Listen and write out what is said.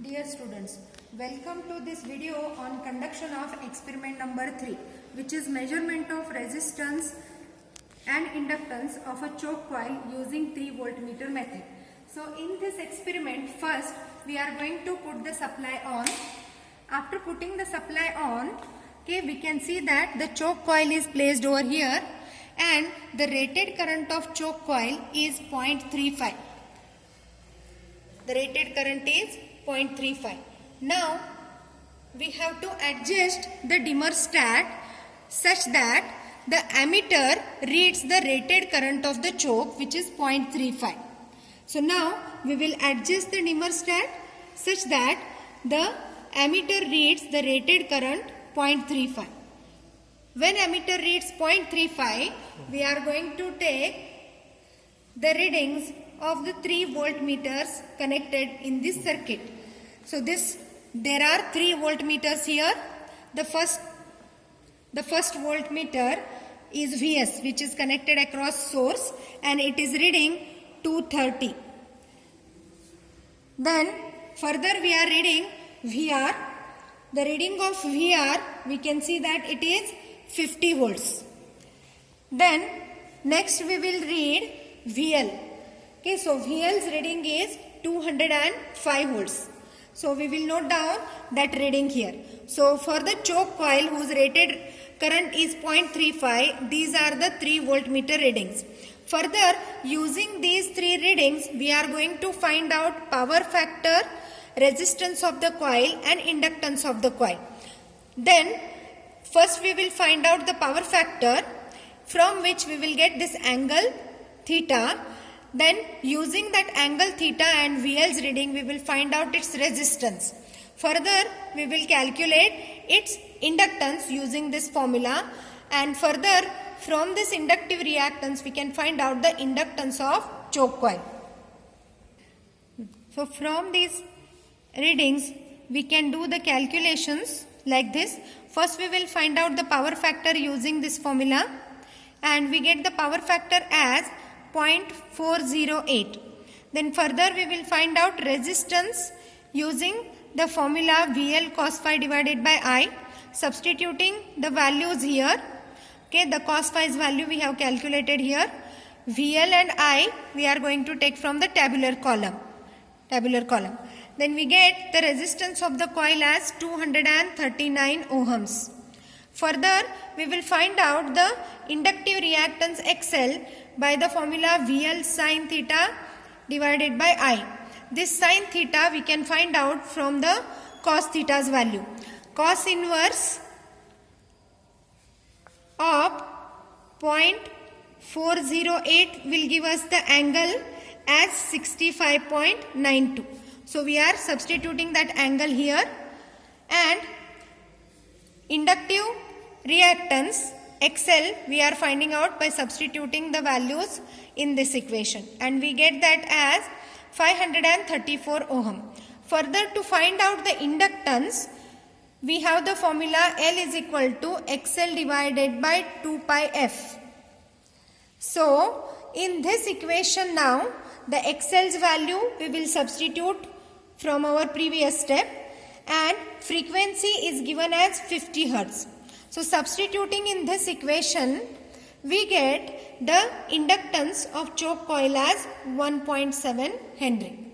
Dear students, welcome to this video on conduction of experiment number 3, which is measurement of resistance and inductance of a choke coil using 3 voltmeter method. So in this experiment, first we are going to put the supply on. After putting the supply on, we can see that the choke coil is placed over here and the rated current of choke coil is 0.35. The rated current is 0.35. Now we have to adjust the dimmer stat such that the ammeter reads the rated current of the choke, which is 0.35. So now we will adjust the dimmer stat such that the ammeter reads the rated current 0.35. When ammeter reads 0.35, we are going to take the readings of the 3 voltmeters connected in this circuit. So there are 3 voltmeters here. The first voltmeter is Vs, which is connected across source, and it is reading 230. Then further we are reading Vr. The reading of Vr, we can see that it is 50 volts. Then next we will read VL. Okay, so VL's reading is 205 volts. So we will note down that reading here. So for the choke coil whose rated current is 0.35, these are the 3 voltmeter readings. Further, using these 3 readings, we are going to find out power factor, resistance of the coil and inductance of the coil. Then first we will find out the power factor, from which we will get this angle theta. Then using that angle theta and VL's reading, we will find out its resistance. Further, we will calculate its inductance using this formula, and further from this inductive reactance we can find out the inductance of choke coil. So from these readings we can do the calculations like this. First we will find out the power factor using this formula, and we get the power factor as 0.408. Then further we will find out resistance using the formula VL cos phi divided by I, substituting the values here. Okay, the cos phi's value we have calculated here. VL and I we are going to take from the tabular column. Then we get the resistance of the coil as 239 ohms. Further, we will find out the inductive reactance XL by the formula VL sin theta divided by I. This sin theta we can find out from the cos theta's value. Cos inverse of 0.408 will give us the angle as 65.92. So we are substituting that angle here, and inductive reactance XL we are finding out by substituting the values in this equation, and we get that as 534 ohm. Further, to find out the inductance, we have the formula L is equal to XL divided by 2 pi F. So in this equation now, the XL's value we will substitute from our previous step, and frequency is given as 50 Hz. So substituting in this equation, we get the inductance of choke coil as 1.7 Henry.